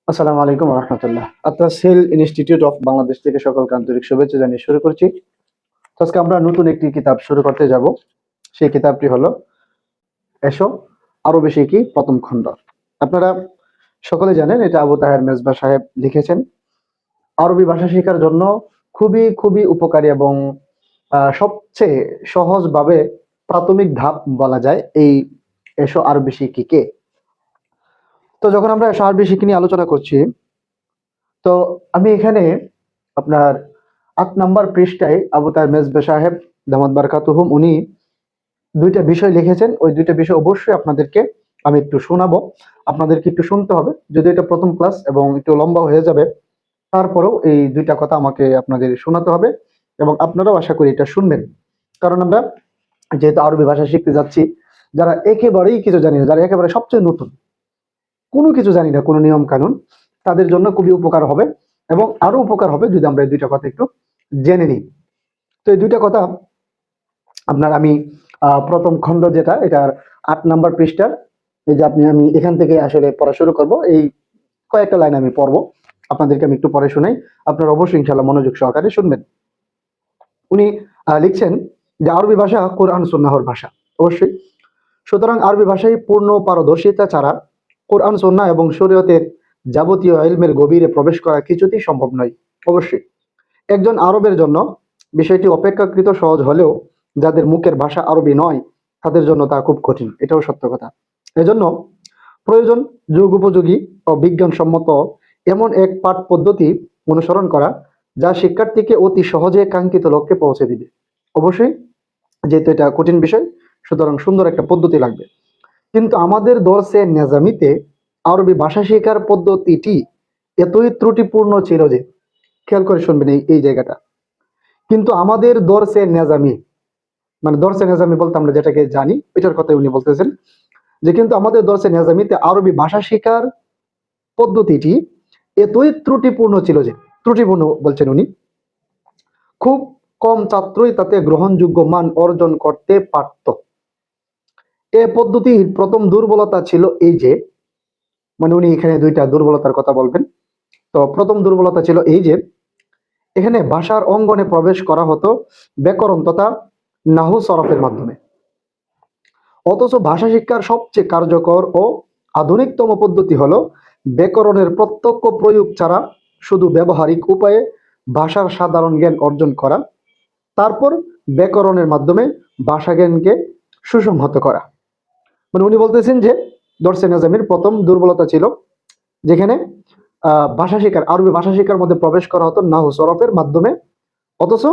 আসসালামু আলাইকুম রহমতুল্লাহ। Sell institute of Bangladesh থেকে সকলকে আন্তরিক শুভেচ্ছা জানিয়ে শুরু করছি। তো আজকে আমরা নতুন একটি কিতাব শুরু করতে যাব। সেই কিতাবটি হলো এসো আরো বেশি কি প্রথম খণ্ড। আপনারা সকলে জানেন এটা আবু তাহের মেজবা সাহেব লিখেছেন। আরবি ভাষা শেখার জন্য খুবই খুবই উপকারী এবং সবচেয়ে সহজভাবে প্রাথমিক ধাপ বলা যায় এই এসো আরবি শিখি কে। তো যখন আমরা এসো আরবি শিখি নিয়ে আলোচনা করছি, তো আমি এখানে আপনার ৮ নম্বর পৃষ্ঠায় আবু তাহের মেজবা সাহেব দামাত বারকাতুহুম উনি দুইটা বিষয় লিখেছেন। ওই দুইটা বিষয় অবশ্যই আপনাদেরকে আমি একটু শোনাবো, আপনাদেরকে একটু শুনতে হবে। যদি এটা প্রথম ক্লাস এবং একটু লম্বা হয়ে যাবে, তারপরেও এই দুইটা কথা আমাকে আপনাদের শোনাতে হবে এবং আপনারাও আশা করি এটা শুনবেন। কারণ আমরা যেহেতু আরবি ভাষা শিখতে যাচ্ছি, যারা একেবারেই কিছু জানি না, যারা একেবারে সবচেয়ে নতুন, কোনো কিছু জানি না, কোনো নিয়ম কানুন, তাদের জন্য খুবই উপকার হবে এবং আরো উপকার হবে যদি আমরা এই দুইটা কথা একটু জেনে নিই। তো এই দুইটা কথা আপনার আমি প্রথম খণ্ড যেটা, এটার ৮ নম্বর পৃষ্ঠার, এই যে আমি এখান থেকে আসলে পড়া শুরু করব। এই কয়েকটা লাইন আমি পড়বো, আপনাদেরকে আমি একটু পড়ে শোনাই, আপনারা অবশ্যই ইনশাআল্লাহ মনোযোগ সহকারে শুনবেন। উনি লিখছেন যে আরবি ভাষা কোরআন সুন্নাহর ভাষা, অবশ্যই। সুতরাং আরবি ভাষায় পূর্ণ পারদর্শিতা ছাড়া কোরআন সুন্নাহ এবং শরীয়তের যাবতীয় ইলমের গভীরে প্রবেশ করা কিছুতেই সম্ভব নয়। অবশ্যই একজন আরবের জন্য বিষয়টি অপেক্ষাকৃত সহজ হলেও যাদের মুখের ভাষা আরবি নয় তাদের জন্য তা খুব কঠিন, এটাও সত্য কথা। এজন্য প্রয়োজন যুগ উপযোগী ও বিজ্ঞানসম্মত এমন এক পাঠ পদ্ধতি অনুসরণ করা যা শিক্ষার্থীকে অতি সহজে কাঙ্ক্ষিত লক্ষ্যে পৌঁছে দিবে। অবশ্যই যেহেতু এটা কঠিন বিষয়, সুতরাং সুন্দর একটা পদ্ধতি লাগবে। কিন্তু আমাদের দর্শে নেজামিতে আরবি ভাষা শেখার পদ্ধতিটি এতই ত্রুটিপূর্ণ ছিল যে, খেয়াল করে শুনবেন এই জায়গাটা, কিন্তু আমাদের দর্শে নেজামি, মানে দর্শে নেজামি বলতে আমরা যেটাকে জানি এটার কথা উনি বলতেছেন, যে কিন্তু আমাদের দর্শে নেজামিতে আরবি ভাষা শেখার পদ্ধতিটি এতই ত্রুটিপূর্ণ ছিল যে, ত্রুটিপূর্ণ বলছেন উনি, খুব কম ছাত্রই তাতে গ্রহণযোগ্য মান অর্জন করতে পারত। এ পদ্ধতির প্রথম দুর্বলতা ছিল এই যে, মানে উনি এখানে দুইটা দুর্বলতার কথা বলবেন। তো প্রথম দুর্বলতা ছিল এই যে, এখানে ভাষার অঙ্গনে প্রবেশ করা হতো ব্যাকরণ তথা নাহু সরফের মাধ্যমে। অথচ ভাষা শিক্ষার সবচেয়ে কার্যকর ও আধুনিকতম পদ্ধতি হলো ব্যাকরণের প্রত্যক্ষ প্রয়োগ ছাড়া শুধু ব্যবহারিক উপায়ে ভাষার সাধারণ জ্ঞান অর্জন করা, তারপর ব্যাকরণের মাধ্যমে ভাষা জ্ঞানকে সুসংহত করা। মানে উনি বলতেছেন যে দর্শে নাজামির প্রথম দুর্বলতা ছিল যেখানে ভাষা শিক্ষার, আরবি ভাষা শিক্ষার মধ্যে প্রবেশ করা হতো নাহু সরফের মাধ্যমে, অথচ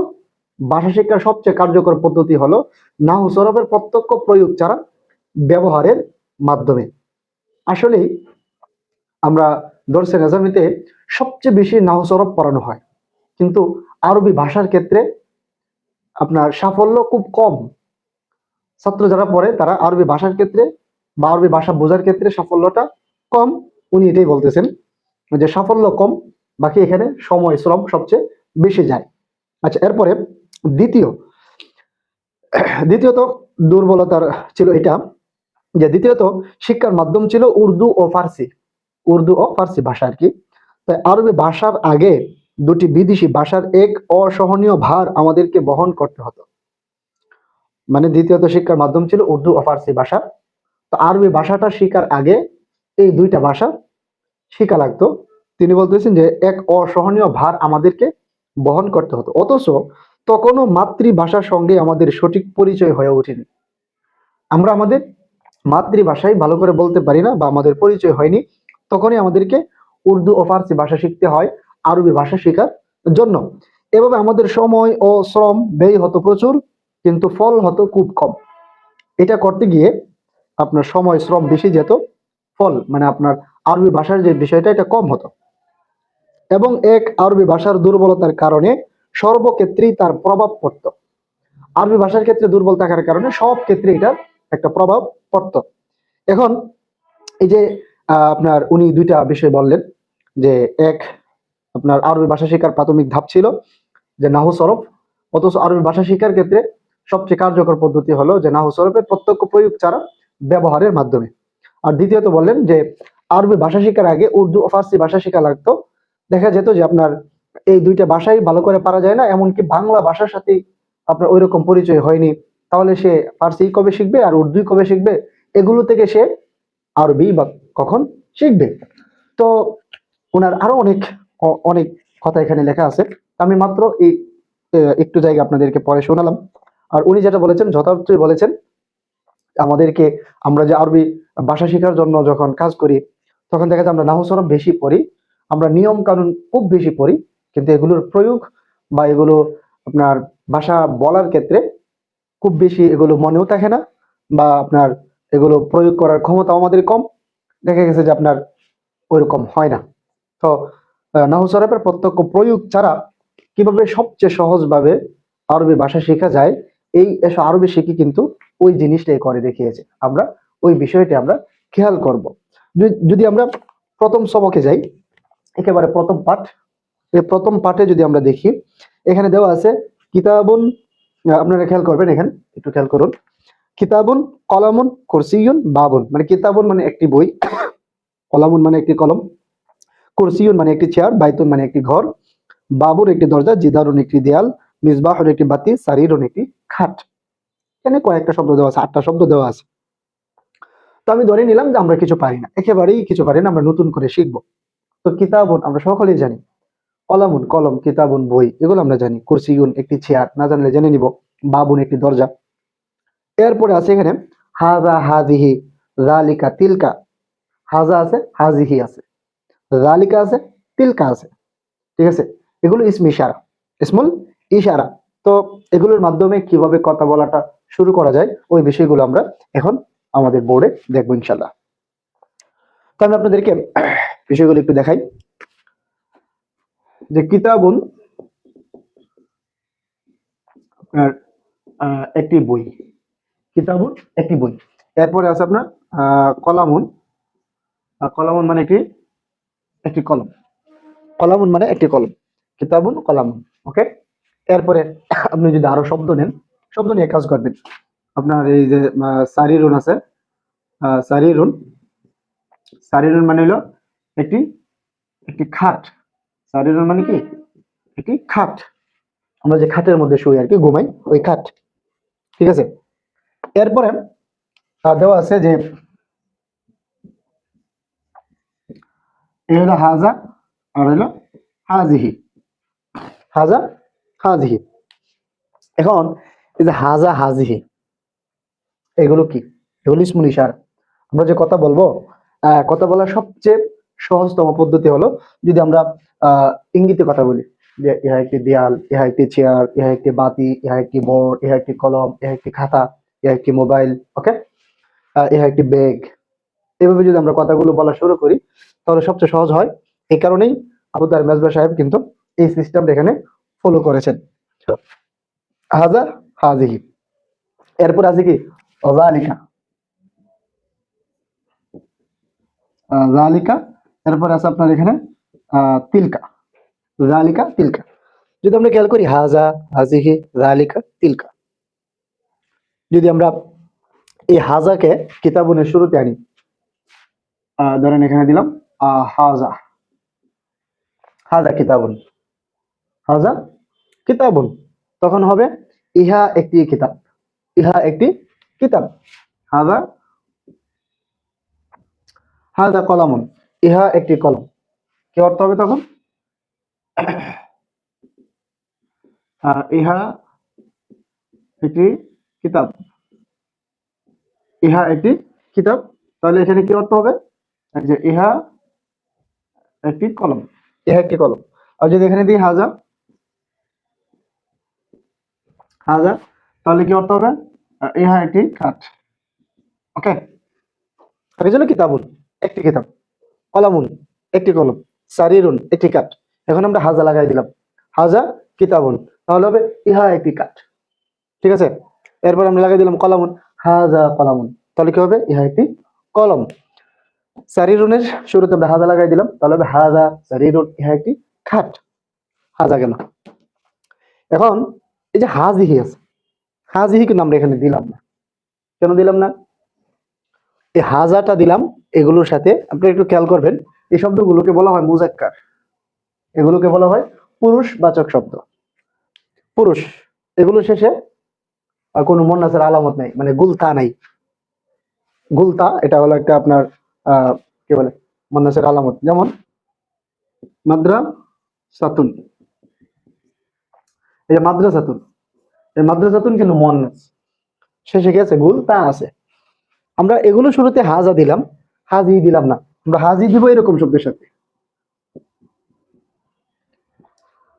ভাষা শিক্ষার সবচেয়ে কার্যকর পদ্ধতি হলো নাহু সরফের প্রত্যক্ষ প্রয়োগ ছাড়া ব্যবহারের মাধ্যমে। আসলেই আমরা দর্শে নাজামিতে সবচেয়ে বেশি নাহু সরফ পড়ানো হয়, কিন্তু আরবি ভাষার ক্ষেত্রে আপনার সাফল্য খুব কম। ছাত্র যারা পড়ে তারা আরবি ভাষার ক্ষেত্রে বা আরবি ভাষা বোঝার ক্ষেত্রে সাফল্যটা কম। উনি এটাই বলতেছেন যে সাফল্য কম, বাকি এখানে সময় শ্রম সবচেয়ে বেশি যায়। আচ্ছা, এরপরে দ্বিতীয় দ্বিতীয়ত দুর্বলতার ছিল এটা যে, দ্বিতীয়ত শিক্ষার মাধ্যম ছিল উর্দু ও ফার্সি, উর্দু ও ফার্সি ভাষা আর কি। তাই আরবি ভাষার আগে দুটি বিদেশি ভাষার এক অসহনীয় ভার আমাদেরকে বহন করতে হতো। মানে দ্বিতীয়ত শিক্ষার মাধ্যম ছিল উর্দু ও ফার্সি ভাষা, তো আরবি ভাষাটা শিখার আগে এই দুইটা ভাষা শিখা লাগতো। তিনি বলতেছেন যে এক অসহনীয় ভার আমাদেরকে বহন করতে হতো, অথচ তখনও মাতৃভাষার সঙ্গে আমাদের সঠিক পরিচয় হয়ে ওঠেনি। আমরা আমাদের মাতৃভাষায় ভালো করে বলতে পারি না বা আমাদের পরিচয় হয়নি, তখনই আমাদেরকে উর্দু ও ফার্সি ভাষা শিখতে হয় আরবি ভাষা শেখার জন্য। এভাবে আমাদের সময় ও শ্রম ব্যয় হতো প্রচুর, কিন্তু ফল হতো খুব কম। এটা করতে গিয়ে আপনার সময় শ্রম বেশি যেত, ফল মানে আপনার আরবি ভাষার যে বিষয়টা এটা কম হতো। এবং এক আরবি ভাষার দুর্বলতার কারণে সর্বক্ষেত্রেই তার প্রভাব পড়তো। আরবি ভাষার ক্ষেত্রে দুর্বল থাকার কারণে সব ক্ষেত্রে এটার একটা প্রভাব পড়তো। এখন এই যে আপনার উনি দুইটা বিষয় বললেন, যে এক, আপনার আরবি ভাষা শেখার প্রাথমিক ধাপ ছিল যে নাহু সরফ, অথচ আরবি ভাষা শেখার ক্ষেত্রে সবচেয়ে কার্যকর পদ্ধতি হলো যে নাহু সরফের প্রত্যক্ষ প্রয়োগ ছাড়া ব্যবহারের মাধ্যমে। আর দ্বিতীয়ত বললেন যে আরবি ভাষা শেখার আগে উর্দু ও ফার্সি ভাষা শেখা লাগতো, দেখা যেত যে আপনার এই দুইটা ভাষাই ভালো করে পারা যায় না, এমনকি বাংলা ভাষার সাথে আপনার ওইরকম পরিচয় হয়নি, তাহলে সে ফার্সি কবে শিখবে আর উর্দু কবে শিখবে? এগুলো থেকে সে আরবি বা কখন শিখবে? তো ওনার আরো অনেক অনেক কথা এখানে লেখা আছে। আমি মাত্র এই একটু জায়গা আপনাদেরকে পরে শোনালাম। আর উনি যেটা বলেছেন যথার্থই বলেছেন। আমাদেরকে, আমরা যে আরবি ভাষা শেখার জন্য যখন কাজ করি, তখন দেখা যায় আমরা নাহু সরফ বেশি পড়ি, আমরা নিয়ম কানুন খুব বেশি পড়ি, কিন্তু এগুলোর প্রয়োগ বা এগুলো আপনার ভাষা বলার ক্ষেত্রে খুব বেশি এগুলো মনেও থাকে না, বা আপনার এগুলো প্রয়োগ করার ক্ষমতা আমাদের কম। দেখা গেছে যে আপনার ওইরকম হয় না। তো নাহু সরফের প্রত্যক্ষ প্রয়োগ ছাড়া কিভাবে সবচেয়ে সহজভাবে আরবি ভাষা শেখা যায়, এই এসব আরবি শিখে কিন্তু ওই জিনিসটাই করে দেখিয়েছে। আমরা ওই বিষয়টি আমরা খেয়াল করব। যদি আমরা প্রথম সবকে যাই, একেবারে প্রথম পাঠ, এই প্রথম পাঠে যদি আমরা দেখি, এখানে দেওয়া আছে কিতাবুন, আপনারা খেয়াল করবেন, এখানে একটু খেয়াল করুন। কিতাবুন, কলামুন, কুরসিয়ুন, বাবুন। মানে কিতাবুন মানে একটি বই, কলামুন মানে একটি কলম, কুরসিয়ুন মানে একটি চেয়ার, বাইতুন মানে একটি ঘর, বাবুর একটি দরজা, জিদারুন একটি দেয়াল, মিসবাহুন একটি বাতি, সারিরুন একটি খাট। এখানে কয়েকটা শব্দ দেওয়া আছে, 8টা শব্দ দেওয়া আছে। তো আমি ধরে নিলাম যে আমরা কিছু পারি না, একেবারেই কিছু পারি না, আমরা নতুন করে শিখবো। তো কিতাবুন আমরা সকলেই জানি, কলামুন কলম, কিতাবুন বই, এগুলো আমরা জানি। কুরসিয়ুন একটি চেয়ার, না জানলে জেনে নিব। বাবুন একটি দরজা। এরপরে আছে এখানে হাজা, হাজিহি, জালিকা, তিলকা। হাজা আছে, হাজিহি আছে, জালিকা আছে, তিলকা আছে। ঠিক আছে, এগুলো ইসমে ইশারা, ইসমুল ইশারা। তো এগুলোর মাধ্যমে কিভাবে কথা বলাটা শুরু করা যায়, ওই বিষয়গুলো আমরা এখন আমাদের বোর্ডে দেখবো ইনশাল্লাহ। তো আমি আপনাদেরকে বিষয়গুলো একটু দেখাই। যে কিতাবুন আপনার একটি বই, কিতাবুন একটি বই। এরপরে আছে আপনার কলামুন, কলামুন মানে একটি একটি কলম, কলামুন মানে একটি কলম, কিতাবুন কলামুন। ওকে। এরপরে আপনি যদি আরো শব্দ নেন, শব্দ নিয়ে কাজ করবেন। আপনার এই যে সারিরুন আছে, সারিরুন, সারিরুন মানে হলো একটি একটি খাট। সারিরুন মানে কি? একটি খাট। আমরা যে খাটের মধ্যে শুই আর কি, ঘুমাই, ওই খাট। ঠিক আছে। এরপরে দেওয়া আছে যে এ হলো হাজা আর হলো হাজিহি, হাজা হাজিহি। এখন এই যে হাজা হাজিহি, এগুলো কি? এগুলো ইসমুল ইশারা। আমরা যে কথা বলবো, কথা বলার সবচেয়ে সহজতম পদ্ধতি হলো যদি আমরা ইঙ্গিতে কথা বলি, যে ইহা একটি দেয়াল, ইহা একটি চেয়ার, ইহা একটি বাতি, ইহা একটি বোর্ড, ইহা একটি কলম, ইহা একটি খাতা, ইহা একটি মোবাইল। ওকে। ইহা একটি ব্যাগ। এভাবে যদি আমরা কথাগুলো বলা শুরু করি, তাহলে সবচেয়ে সহজ হয়। এই কারণেই আবু তাহের মেজবা সাহেব কিন্তু এই সিস্টেমটা এখানে ফলো করেছেন। হাজা হাজিহি। এরপর আছে কি? জালিকা, জালিকা। এরপর আছে আপনার এখানে তিলকা, জালিকা তিলকা। যদি আমরা খেয়াল করি হাজা, হাজিহি, জালিকা, তিলকা, যদি আমরা এই হাজাকে কিতাবুনের শুরুতে আনি, ধরেন এখানে দিলাম হাজা, হাজা কিতাবুন, হাজা কিতাবুন, তখন হবে ইহা একটি কিতাব, ইহা একটি কিতাব। হাজা, হাজা কলামুন, ইহা একটি কলম। কি অর্থ হবে তখন? ইহা একটি কিতাব, ইহা একটি কিতাব। তাহলে এখানে কি অর্থ হবে? যে ইহা একটি কলম, ইহা একটি কলম। আর যদি এখানে দিই হাজা, হাজা, তাহলে কি অর্থ হবে? ইহা একটি খাট। ওকে। আর এই জন্য কিতাবুন একটি কিতাব, কলামুন একটি কলম, সারিরুন একটি কাঠ। এখন আমরা হাজা লাগাই দিলাম, হাজা কিতাবুন, তাহলে হবে ইহা একটি কাঠ। ঠিক আছে। এরপর আমরা লাগাই দিলাম কলামুন, হাজা কলামুন, তাহলে কি হবে? ইহা একটি কলম। সারিরুনের শুরুতে আমরা হাজা লাগাই দিলাম, তাহলে হবে হাজা সারিরুন, ইহা একটি খাট। হাজা গেল। এখন এই যে হাজিহি আছে, হাজিহি কিন্তু আমরা এখানে দিলাম না। কেন দিলাম না? এই হাজাটা দিলাম এগুলোর সাথে আপনি একটু খেয়াল করবেন, এই শব্দগুলোকে বলা হয় মুজাক্কার, এগুলোকে বলা হয় পুরুষবাচক শব্দ। পুরুষ, এগুলো শেষে কোনো মুন্নাসের আলামত নাই, মানে গুলতা নাই। গুলতা এটা হলো একটা আপনার কি বলে মুন্নাসের আলামত, যেমন মাদ্রাসাতুন, এই যে মাদ্রাসাতুন, এই মাদ্রাসাতুন কিন্তু মুন্নাস, শেষে কি আছে? গুলতা আছে। আমরা এগুলো শুরুতে হাজা দিলাম, হাজি দিলাম না, আমরা হাজি দিব এরকম শব্দের সাথে,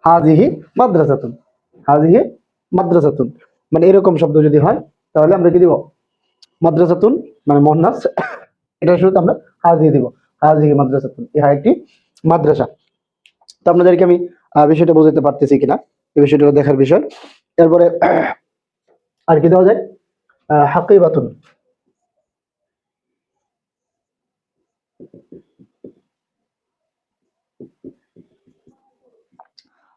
হাজিহি মাদ্রাসাতুন, হাজিহি মাদ্রাসাতুন, মানে এরকম শব্দ যদি হয় তাহলে আমরা কি দিব? মাদ্রাসাতুন মানে মুন্নাস, এটা শুরুতে আমরা হাজি দিব, হাজিহি মাদ্রাসাতুন, ইহা একটি মাদ্রাসা। তো আপনাদেরকে আমি বিষয়টা বোঝাতে পারতেছি কিনা, এই বিষয়টা হলো দেখার বিষয়। এরপরে আর কি দেওয়া যায়? হাকিবাতুন,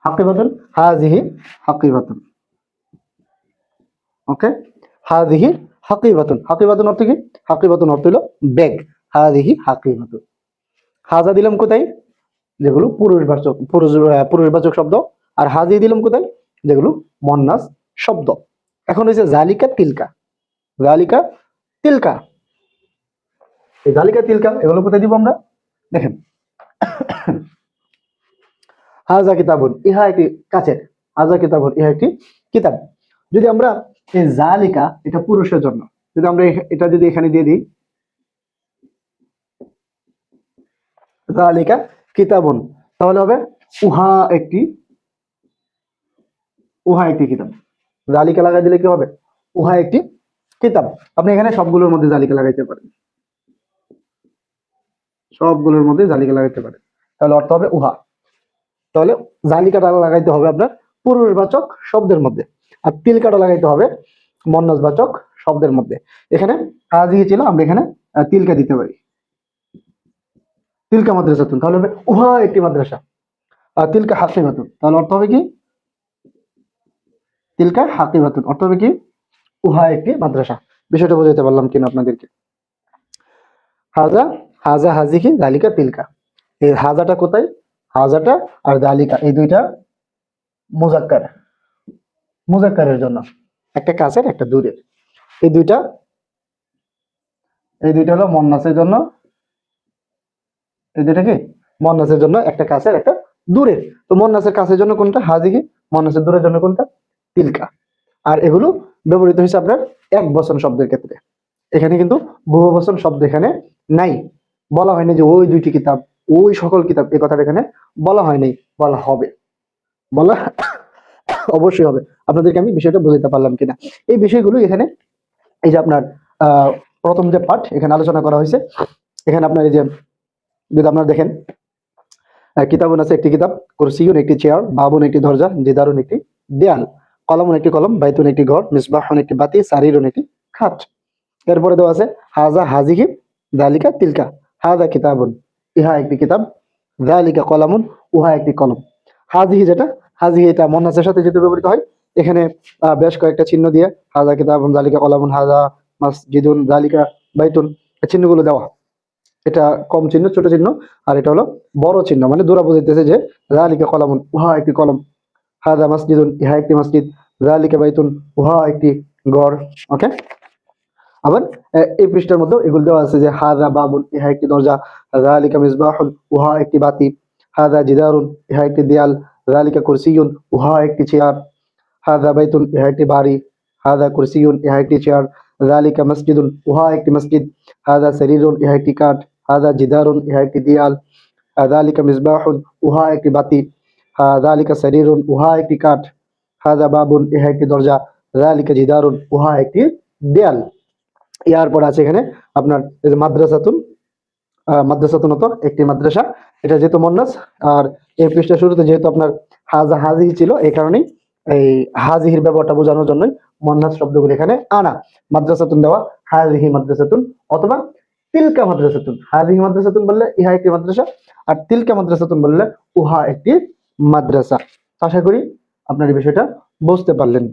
হাকিবাতুন, হাজিহি হাকিবাতুন, ওকে। হাজিহি হাকিবাতুন, হাকিবাতুন অর্থ কি? হাকিবাতুন অর্থ হলো ব্যাগ, হাজিহি হাকিবাতুন। হাজা দিলাম কোথায়? যেগুলো পুরুষবাচক শব্দ। আর হাজি দিলাম কোথায়? যেগুলো মুন্নাস শব্দ। এখন হচ্ছে জালিকা তিলকা, জালিকা তিলকা, এই জালিকা তিলকা এগুলো কোথায় দিব আমরা? দেখেন, হাজা কিতাবুন, ইহা একটি কাছের, হাজা কিতাবুন, ইহা একটি কিতাব। যদি আমরা এই জালিকা, এটা পুরুষের জন্য, যদি আমরা এটা যদি এখানে দিয়ে দিই, জালিকা কিতাবুন, তাহলে হবে উহা একটি, উহা একটি কিতাব। জালিকা লাগাই দিলে কি হবে? উহা একটি কিতাব। আপনি এখানে সবগুলোর মধ্যে জালিকা লাগাইতে পারেন, সবগুলোর মধ্যে জালিকা লাগাইতে পারেন, তাহলে অর্থ হবে উহা। তাহলে জালিকাটা লাগাইতে হবে আপনার পুরুষবাচক শব্দের মধ্যে, আর তিলকাটা লাগাইতে হবে মুন্নাসবাচক শব্দের মধ্যে। এখানে কাজী ছিল, আমরা এখানে তিলকা দিতে পারি, তিলকা মাদ্রাসাতুন, তাহলে হবে উহা একটি মাদ্রাসা। আর তিলকা হাকিমাতুন, তাহলে অর্থ হবে কি? তিলকা হাকিমাতুন অর্থ হবে কি? উহা একটি মাদ্রাসা। বিষয়টা বোঝাতে পারলাম কিনা আপনাদেরকে? হাজা, হাজা হাজিহি জালিকা তিলকা, এই হাজাটা কোথায়? হাজাটা আর জালিকা এই দুইটা মুজাক্কার, মুজাক্কারের জন্য, একটা কাছের একটা দূরের। এই দুইটা, এই দুইটা হলো মুন্নাসের জন্য, এই দুইটা কি? মুন্নাসের জন্য, একটা কাছের একটা দূরের। তো মুন্নাসের কাছের জন্য কোনটা? হাজিহি, মুন্নাসের দূরের জন্য কোনটা? তিলকা। আর এগুলো ব্যবহৃত হয়েছে আপনার এক বচন শব্দের ক্ষেত্রে। এখানে কিন্তু বহু বচন শব্দ এখানে নাই, বলা হয়নি যে ওই দুইটি কিতাব, ওই সকল কিতাব, এই কথাটা এখানে বলা হয়নি, বলা হবে, বলা অবশ্যই হবে। আপনাদেরকে আমি বিষয়টা বোঝাতে পারলাম কিনা, এই বিষয়গুলো এখানে, এই যে আপনার প্রথম যে পাঠ এখানে আলোচনা করা হয়েছে, এখানে আপনার এই যে যদি আপনারা দেখেন, কিতাবুন আছে একটি কিতাব, কুরসিউন একটি চেয়ার, বাবুন একটি দরজা, জিদারুন একটি দেয়াল, কলমুন একটি কলম, বাইতুন একটি ঘর, মিসবাহুন একটি বাতি, সারিরুন একটি খাট। এরপরে দেওয়া আছে হাজা হাজিহি জালিকা তিলকা, হাজা কিতাবুন, ইহা একটি কিতাব, জালিকা কলামুন, উহা একটি কলম। হাজিহি যেটা, হাজিহি এটা মুন্নাসের সাথে যেটা ব্যবহৃত হয়, এখানে বেশ কয়েকটা চিহ্ন দিয়ে হাজা কিতাবুন, জালিকা কলামুন, হাজা মাসজিদুন, জালিকা বাইতুন, এই চিহ্নগুলো দেওয়া। এটা কম চিহ্ন, ছোট চিহ্ন, আর এটা হলো বড় চিহ্ন, মানে দূরা বুঝাইতেছে যে জালিকা কলামুন, উহা একটি কলম, হাজা মাসজিদুন, ইহা একটি মসজিদ, জালিকা বাইতুন, উহা একটি ঘর। ওকে। আবার এই পৃষ্ঠার মধ্যে এগুলো দেওয়া আছে যে হাজা বাবুন, ইহা একটি দরজা, জালিকা মিসবাহুন, উহা একটি বাতি, হাজা জিদারুন, ইহা একটি দেয়াল, জালিকা কুরসিয়ুন, উহা একটি চেয়ার, হাজা বাইতুন, ইহা একটি বাড়ি, হাজা কুরসিয়ুন, ইহা একটি চেয়ার, জালিকা মসজিদুন, উহা একটি মসজিদ, হাজা শরীরুন, ইহা একটি কাঠ, হাজা জিদারুন, ইহা একটি দেয়াল, জালিকা মিসবাহুন, উহা একটি বাতি, জালিকা শরীরুন, উহা একটি কাঠ, হাজা বাবুন, ইহা একটি দরজা, জালিকা জিদারুন, উহা একটি দেয়াল। ইয়ার পর আছে এখানে আপনার এই যে মাদ্রাসাতুন, মাদ্রাসাতুন তো একটি মাদ্রাসা, এটা যেহেতু মুন্নাস, আর এই পৃষ্ঠা শুরুতে যেহেতু আপনার হাজা হাজিহি ছিল, এই কারণেই এই হাজিহির ব্যবহারটা বোঝানোর জন্যই মুন্নাস শব্দগুলো এখানে আনা। মাদ্রাসাতুন দেওয়া, হাজিহি মাদ্রাসাতুন, অথবা তিলকা মাদ্রাসাতুন। হাজিহি মাদ্রাসাতুন বললে ইহা একটি মাদ্রাসা, আর তিলকা মাদ্রাসাতুন বললে উহা একটি মাদ্রাসা। আশা করি আপনার এই বিষয়টা বুঝতে পারলেন।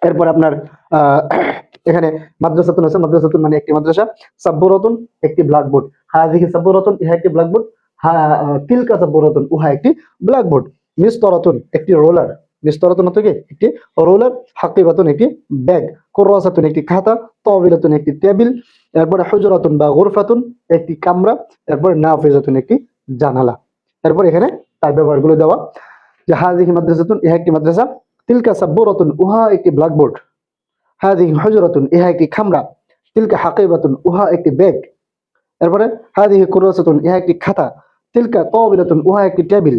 এরপর আপনার আহ এখানে মাদ্রাসাতুন আছে, মাদ্রাসাতুন মানে একটি মাদ্রাসা, সাব্বুরাতুন একটি ব্ল্যাকবোর্ড, হাযিহি সাব্বুরাতুন ইহা একটি ব্ল্যাকবোর্ড, তিলকা সাব্বুরাতুন উহা একটি ব্ল্যাকবোর্ড, মিসতারাতুন একটি রোলার, মিসতারাতুন অর্থ কি একটি রোলার, হাকিবাতুন একটি ব্যাগ, কুররাসাতুন একটি খাতা, তাওবিলাতুন একটি টেবিল, এরপরে হুজরাতুন বা গুরফাতুন একটি কামরা, এরপরে নাফিজাতুন একটি জানালা। এরপর এখানে তার ব্যবহারগুলো দেওয়া যে হাযিহি মাদ্রাসাতুন ইহা একটি মাদ্রাসা, তিলকা সাব্বুরাতুন উহা একটি ব্ল্যাকবোর্ড, হাযিহি হুজরাতুন ইহা একটি খামরা, তিলকা হাকিবাতুন উহা একটি ব্যাগ, এরপরে হাযিহি কুররাসাতুন ইহা একটি খাতা, তিলকা তাওবিলাতুন উহা একটি টেবিল,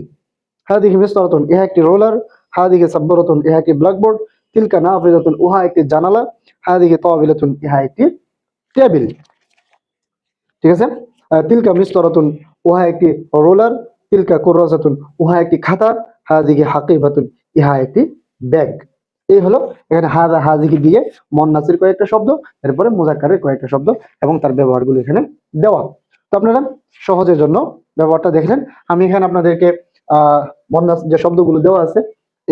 হাযিহি মিসতারাতুন ইহা একটি রোলার, হাযিহি সাব্বুরাতুন ইহা একটি ব্ল্যাকবোর্ড, তিলকা নাফিজাতুন উহা একটি জানালা, হাযিহি তাওবিলাতুন ইহা একটি টেবিল। ঠিক আছে, তিলকা মিসতারাতুন উহা একটি রোলার, তিলকা কুররাসাতুন উহা একটি খাতা, হাযিহি হাকিবাতুন ইহা একটি ব্যাগ। এই হলো এখানে হাযা হাযিহি দিয়ে মুন্নাসির কয়েকটা শব্দ, এরপরে মুযাক্কারের কয়েকটা শব্দ এবং তার ব্যবহারগুলো এখানে দেওয়া। তো আপনারা সহজের জন্য ব্যবহারটা দেখলেন। আমি এখানে আপনাদেরকে মুন্নাস যে শব্দগুলো দেওয়া আছে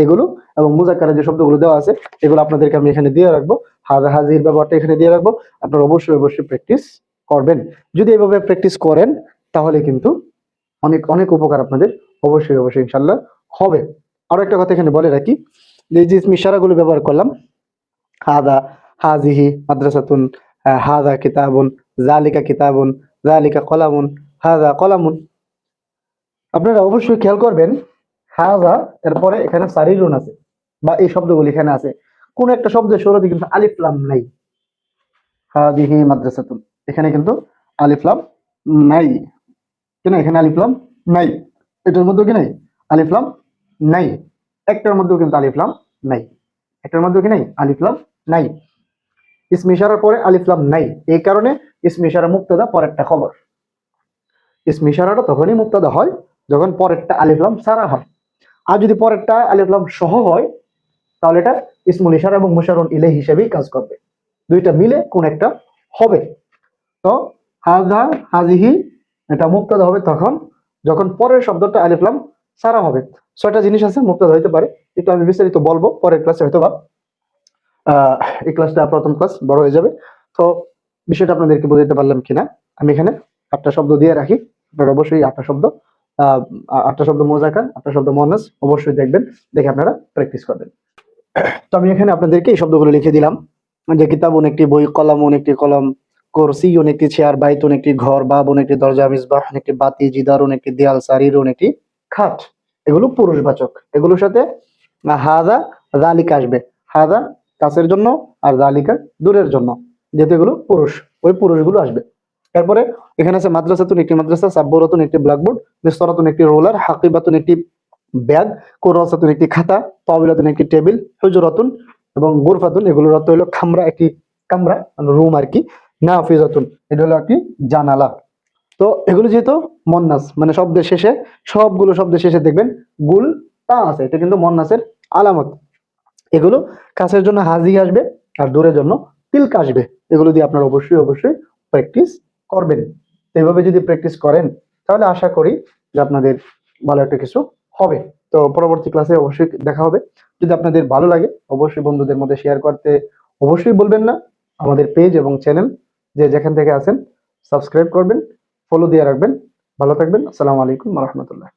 এগুলো এবং মুযাক্কারের যে শব্দগুলো দেওয়া আছে এগুলো আপনাদেরকে আমি এখানে দিয়ে রাখবো। হাযা হাযিহির ব্যবহারটা এখানে দিয়ে রাখবো। আপনারা অবশ্যই অবশ্যই প্র্যাকটিস করবেন। যদি এভাবে প্র্যাকটিস করেন তাহলে কিন্তু অনেক অনেক উপকার আপনাদের অবশ্যই অবশ্যই ইনশাল্লাহ হবে। আরো একটা কথা এখানে বলে রাখি, যে যে ইশারাগুলো ব্যবহার করলাম, হাদা, হাজিহি মাদ্রাসাতুন, হাদা কিতাবুন, জালিকা কিতাবুন, জালিকা কলামুন, হাদা কলামুন। আপনারা অবশ্যই খেয়াল করবেন হাদা এরপরে এখানে সারিরুন আছে বা এই শব্দগুলি এখানে আছে, কোন একটা শব্দের শুরুতে কিন্তু আলিফ লাম নাই। হাদিহি মাদ্রাসাতুন এখানে কিন্তু আলিফ লাম নাই, কেন এখানে আলিফ লাম নাই, এটার মধ্যে কি নাই আলিফ লাম নাই, একটার মধ্যেও কিন্তু আলিফ লাম নাই, একটার মধ্যেও কি নাই আলিফ লাম নাই। ইসমে ইশারার পরে আলিফ লাম নাই, এই কারণে ইসমে ইশারা মুক্তাদা পরেরটা খবর। ইসমে ইশারাটা তখনই মুক্তাদা হয় যখন পরেরটা আলিফ লাম সারা হয়। আর যদি পরেরটা আলিফ লাম সহ হয় তাহলে এটা ইসমুল ইশারা এবং মুশারুন ইলাইহি হিসেবেই কাজ করবে, দুইটা মিলে কোন একটা হবে। তো হাযা হাযিহি এটা মুক্তাদা হবে তখন যখন পরের শব্দটা আলিফ লাম সারা হবে। ছয়টা জিনিস আছে মুক্তাদা হইতে পারে, একটু আমি বিস্তারিত বলবো পরের ক্লাসে হয়তো বা এই ক্লাসটা প্রথম ক্লাস বড় হয়ে যাবে। তো বিষয়টা আপনাদেরকে বোঝাতে পারলাম কিনা, আমি এখানে 8টা শব্দ দিয়ে রাখি, আপনারা অবশ্যই 8টা শব্দ 8টা শব্দ মুযাক্কার 8টা শব্দ মুয়ান্নাস অবশ্যই দেখবেন, দেখে আপনারা প্র্যাকটিস করবেন। তো আমি এখানে আপনাদেরকে এই শব্দগুলো লিখে দিলাম, যে কিতাবুন একটি বই, কলামুন একটি কলম, কুরসিউন একটি চেয়ার, বাইতুন একটি ঘর, বাবুন একটি দরজা, মিসবাহুন একটি বাতি, জিদারুন একটি দেয়াল, সারিরুন একটি খাট। এগুলো পুরুষবাচক, এগুলোর সাথে হাদা যালিকা আসবে, হাদা কাছের জন্য আর যালিকা দূরের জন্য, যেহেতু এগুলো পুরুষ, ওই পুরুষগুলো আসবে। তারপরে এখানে আছে মাদ্রাসাতুন একটি মাদ্রাসা, সাব্বুরাতুন একটি ব্ল্যাকবোর্ড, মিসতারাতুন একটি রোলার, হাকিবাতুন একটি ব্যাগ, কুররাসাতুন একটি খাতা, তাওবিলাতুন একটি টেবিল, হুজরাতুন এবং গুরফাতুন এগুলোর অর্থ হলো খামরা, একটি কামরা রুম আর কি, নাফিজাতুন এটা হলো একটি জানালা। তো এগুলো যেহেতু মুন্নাস মানে শব্দের শেষে, সবগুলো শব্দের শেষে দেখবেন গুল তা আছে, এটা কিন্তু মুন্নাসের আলামত। এগুলো কাছের জন্য হাজি আসবে আর দূরের জন্য তিলকা আসবে, এগুলো দিয়ে আপনারা অবশ্যই অবশ্যই প্র্যাকটিস করবেন। এইভাবে যদি প্র্যাকটিস করেন তাহলে আশা করি যে আপনাদের ভালো একটা কিছু হবে। তো পরবর্তী ক্লাসে অবশ্যই দেখা হবে। যদি আপনাদের ভালো লাগে অবশ্যই বন্ধুদের মধ্যে শেয়ার করতে অবশ্যই বলবেন না। আমাদের পেজ এবং চ্যানেল যে যেখান থেকে আছেন সাবস্ক্রাইব করবেন, ফলো দিয়ে রাখবেন। ভালো থাকবেন। আসসালামু আলাইকুম ওয়া রাহমাতুল্লাহ।